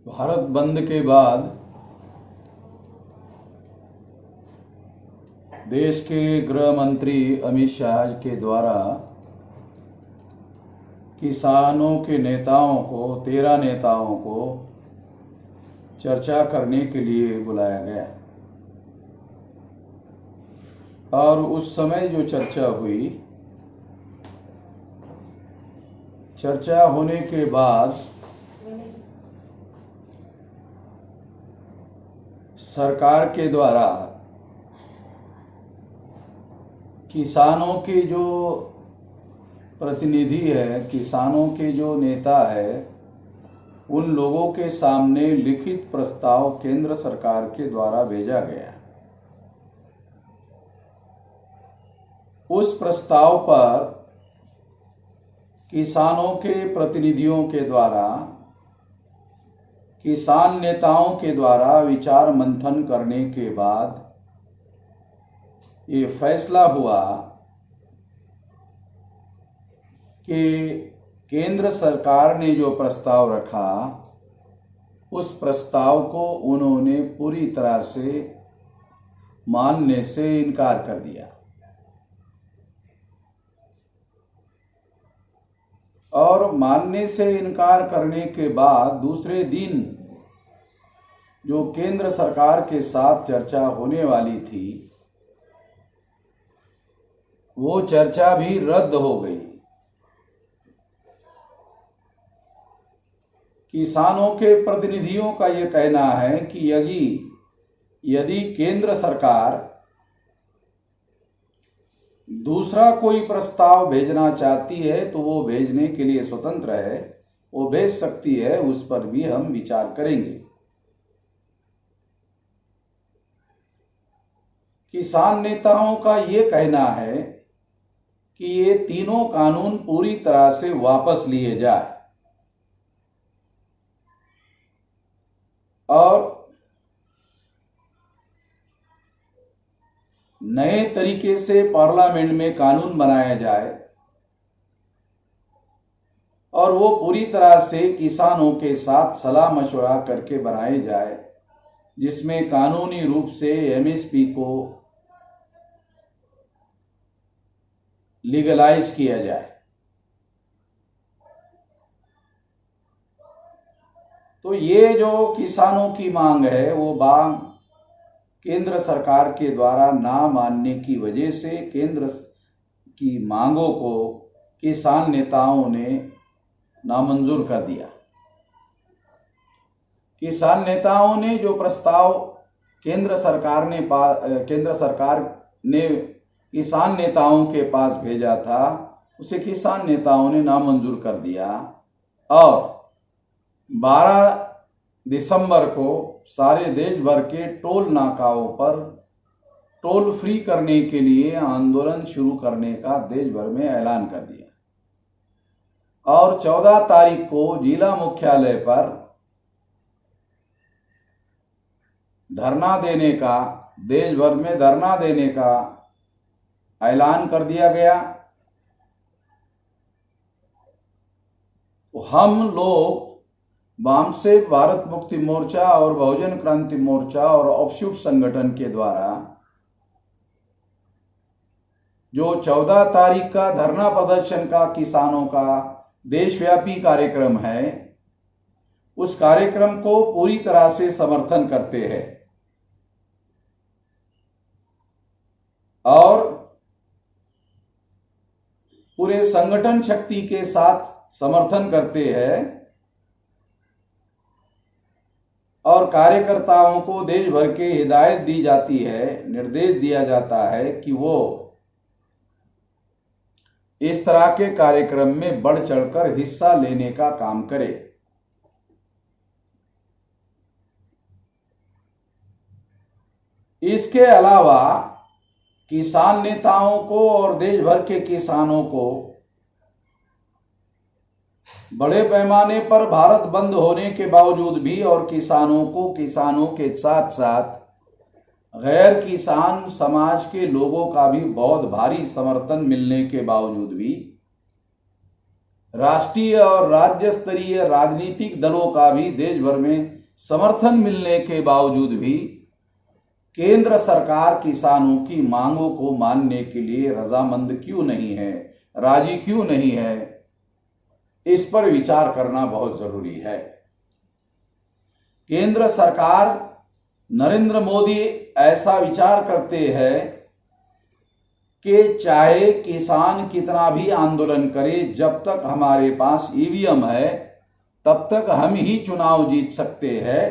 भारत बंद के बाद देश के गृह मंत्री अमित शाह के द्वारा किसानों के नेताओं को 13 नेताओं को चर्चा करने के लिए बुलाया गया और उस समय जो चर्चा होने के बाद सरकार के द्वारा किसानों के जो प्रतिनिधि है, किसानों के जो नेता है, उन लोगों के सामने लिखित प्रस्ताव केंद्र सरकार के द्वारा भेजा गया। उस प्रस्ताव पर किसानों के प्रतिनिधियों के द्वारा, किसान नेताओं के द्वारा विचार मंथन करने के बाद ये फैसला हुआ कि केंद्र सरकार ने जो प्रस्ताव रखा, उस प्रस्ताव को उन्होंने पूरी तरह से मानने से इनकार कर दिया और मानने से इनकार करने के बाद दूसरे दिन जो केंद्र सरकार के साथ चर्चा होने वाली थी, वो चर्चा भी रद्द हो गई। किसानों के प्रतिनिधियों का ये कहना है कि यदि केंद्र सरकार दूसरा कोई प्रस्ताव भेजना चाहती है तो वो भेजने के लिए स्वतंत्र है, वो भेज सकती है, उस पर भी हम विचार करेंगे। किसान नेताओं का ये कहना है कि ये तीनों कानून पूरी तरह से वापस लिए जाए और नए तरीके से पार्लियामेंट में कानून बनाया जाए और वो पूरी तरह से किसानों के साथ सलाह मशवरा करके बनाए जाए, जिसमें कानूनी रूप से एमएसपी को लीगलाइज किया जाए। तो ये जो किसानों की मांग है, वो मांग केंद्र सरकार के द्वारा ना मानने की वजह से केंद्र की मांगों को किसान नेताओं ने नामंजूर कर दिया। किसान नेताओं ने जो प्रस्ताव केंद्र सरकार ने किसान नेताओं के पास भेजा था, उसे किसान नेताओं ने नामंजूर कर दिया और 12 दिसंबर को सारे देश भर के टोल नाकाओं पर टोल फ्री करने के लिए आंदोलन शुरू करने का देश भर में ऐलान कर दिया और 14 तारीख को जिला मुख्यालय पर धरना देने का, देश भर में धरना देने का ऐलान कर दिया गया। तो हम लोग वामसेव भारत मुक्ति मोर्चा और बहुजन क्रांति मोर्चा और ऑफशूट संगठन के द्वारा जो 14 तारीख का धरना प्रदर्शन का किसानों का देशव्यापी कार्यक्रम है, उस कार्यक्रम को पूरी तरह से समर्थन करते हैं और पूरे संगठन शक्ति के साथ समर्थन करते हैं और कार्यकर्ताओं को देश भर के हिदायत दी जाती है, निर्देश दिया जाता है कि वो इस तरह के कार्यक्रम में बढ़ चढ़कर हिस्सा लेने का काम करे। इसके अलावा किसान नेताओं को और देश भर के किसानों को बड़े पैमाने पर भारत बंद होने के बावजूद भी और किसानों के साथ साथ गैर किसान समाज के लोगों का भी बहुत भारी समर्थन मिलने के बावजूद भी राष्ट्रीय और राज्य स्तरीय राजनीतिक दलों का भी देश भर में समर्थन मिलने के बावजूद भी केंद्र सरकार किसानों की मांगों को मानने के लिए रजामंद क्यों नहीं है, राजी क्यों नहीं है, इस पर विचार करना बहुत जरूरी है। केंद्र सरकार नरेंद्र मोदी ऐसा विचार करते हैं कि चाहे किसान कितना भी आंदोलन करे, जब तक हमारे पास ईवीएम है तब तक हम ही चुनाव जीत सकते हैं।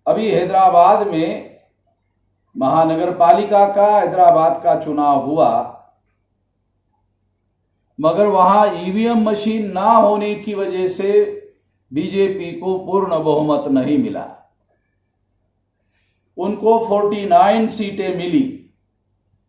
अभी हैदराबाद में महानगर पालिका का हैदराबाद का चुनाव हुआ, मगर वहां ईवीएम मशीन ना होने की वजह से बीजेपी को पूर्ण बहुमत नहीं मिला। उनको 49 सीटें मिली,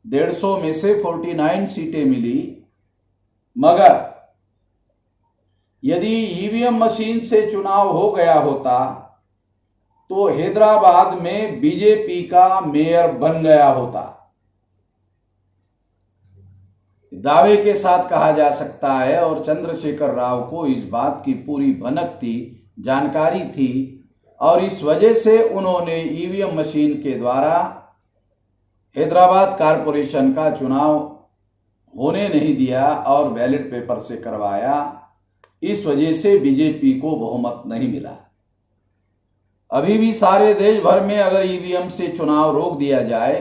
150 में से 49 सीटें मिली। मगर यदि ईवीएम मशीन से चुनाव हो गया होता तो हैदराबाद में बीजेपी का मेयर बन गया होता। दावे के साथ कहा जा सकता है, और चंद्रशेखर राव को इस बात की पूरी भनक थी, जानकारी थी, और इस वजह से उन्होंने ईवीएम मशीन के द्वारा हैदराबाद कारपोरेशन का चुनाव होने नहीं दिया और बैलेट पेपर से करवाया। इस वजह से बीजेपी को बहुमत नहीं मिला। अभी भी सारे देश भर में अगर ईवीएम से चुनाव रोक दिया जाए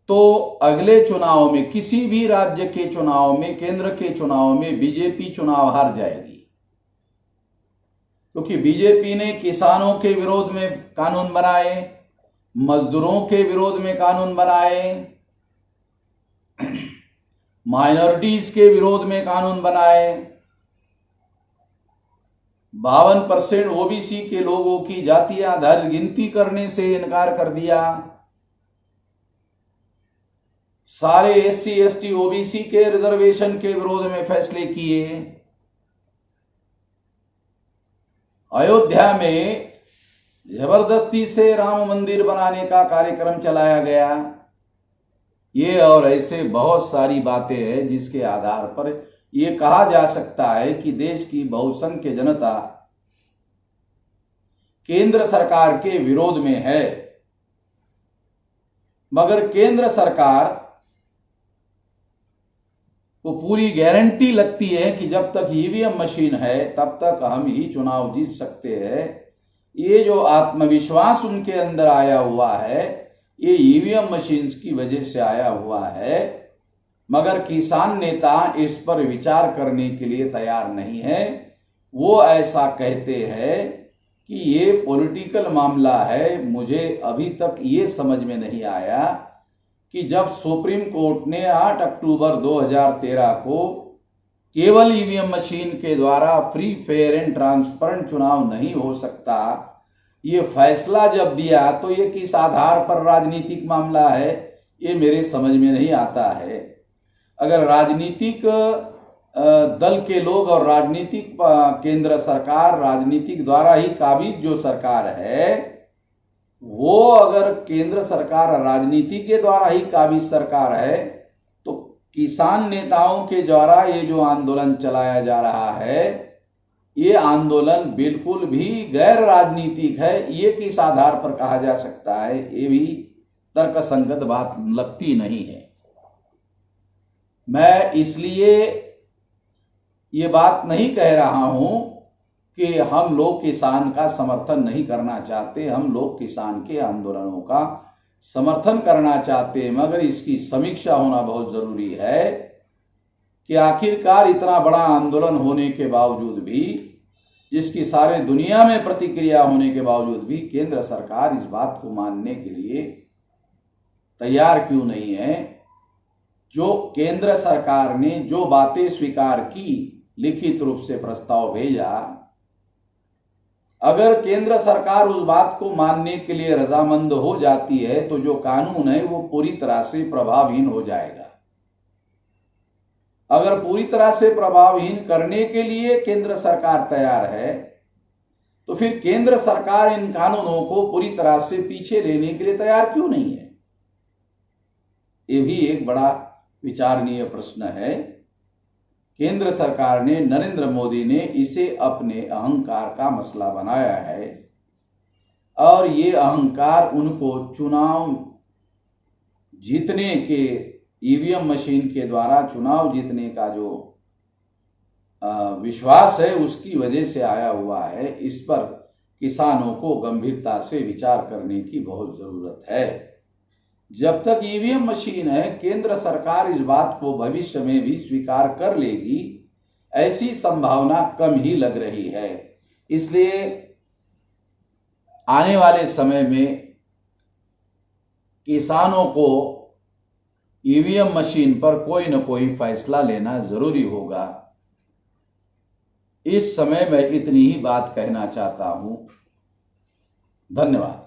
तो अगले चुनाव में, किसी भी राज्य के चुनाव में, केंद्र के चुनाव में बीजेपी चुनाव हार जाएगी, क्योंकि बीजेपी ने किसानों के विरोध में कानून बनाए, मजदूरों के विरोध में कानून बनाए, माइनॉरिटीज के विरोध में कानून बनाए, 52% ओबीसी के लोगों की जातीय आधारित गिनती करने से इनकार कर दिया, सारे एससी एसटी ओबीसी के रिजर्वेशन के विरोध में फैसले किए। अयोध्या में जबरदस्ती से राम मंदिर बनाने का कार्यक्रम चलाया गया। ये और ऐसे बहुत सारी बातें हैं जिसके आधार पर यह कहा जा सकता है कि देश की बहुसंख्य जनता केंद्र सरकार के विरोध में है। मगर केंद्र सरकार को पूरी गारंटी लगती है कि जब तक ईवीएम मशीन है तब तक हम ही चुनाव जीत सकते हैं। ये जो आत्मविश्वास उनके अंदर आया हुआ है, ये ईवीएम मशीन की वजह से आया हुआ है। मगर किसान नेता इस पर विचार करने के लिए तैयार नहीं है। वो ऐसा कहते हैं कि ये पॉलिटिकल मामला है। मुझे अभी तक ये समझ में नहीं आया कि जब सुप्रीम कोर्ट ने 8 अक्टूबर 2013 को केवल ईवीएम मशीन के द्वारा फ्री, फेयर एंड ट्रांसपेरेंट चुनाव नहीं हो सकता, ये फैसला जब दिया तो ये किस आधार पर राजनीतिक मामला है, ये मेरे समझ में नहीं आता है। अगर राजनीतिक दल के लोग और राजनीतिक केंद्र सरकार, राजनीतिक द्वारा ही काबिज जो सरकार है, वो अगर केंद्र सरकार राजनीति के द्वारा ही काबिज सरकार है, तो किसान नेताओं के द्वारा ये जो आंदोलन चलाया जा रहा है, ये आंदोलन बिल्कुल भी गैर राजनीतिक है। ये किस आधार पर कहा जा सकता है, ये भी तर्कसंगत बात लगती नहीं है। मैं इसलिए ये बात नहीं कह रहा हूं कि हम लोग किसान का समर्थन नहीं करना चाहते, हम लोग किसान के आंदोलनों का समर्थन करना चाहते हैं। मगर इसकी समीक्षा होना बहुत जरूरी है कि आखिरकार इतना बड़ा आंदोलन होने के बावजूद भी, जिसकी सारे दुनिया में प्रतिक्रिया होने के बावजूद भी, केंद्र सरकार इस बात को मानने के लिए तैयार क्यों नहीं है। जो केंद्र सरकार ने जो बातें स्वीकार की, लिखित रूप से प्रस्ताव भेजा, अगर केंद्र सरकार उस बात को मानने के लिए रजामंद हो जाती है तो जो कानून है वो पूरी तरह से प्रभावहीन हो जाएगा। अगर पूरी तरह से प्रभावहीन करने के लिए केंद्र सरकार तैयार है, तो फिर केंद्र सरकार इन कानूनों को पूरी तरह से पीछे लेने के लिए तैयार क्यों नहीं है। ये भी एक बड़ा विचारणीय प्रश्न है। केंद्र सरकार ने, नरेंद्र मोदी ने इसे अपने अहंकार का मसला बनाया है और ये अहंकार उनको चुनाव जीतने के, ईवीएम मशीन के द्वारा चुनाव जीतने का जो विश्वास है उसकी वजह से आया हुआ है। इस पर किसानों को गंभीरता से विचार करने की बहुत जरूरत है। जब तक ईवीएम मशीन है, केंद्र सरकार इस बात को भविष्य में भी स्वीकार कर लेगी, ऐसी संभावना कम ही लग रही है। इसलिए आने वाले समय में किसानों को ईवीएम मशीन पर कोई न कोई फैसला लेना जरूरी होगा। इस समय मैं इतनी ही बात कहना चाहता हूं। धन्यवाद।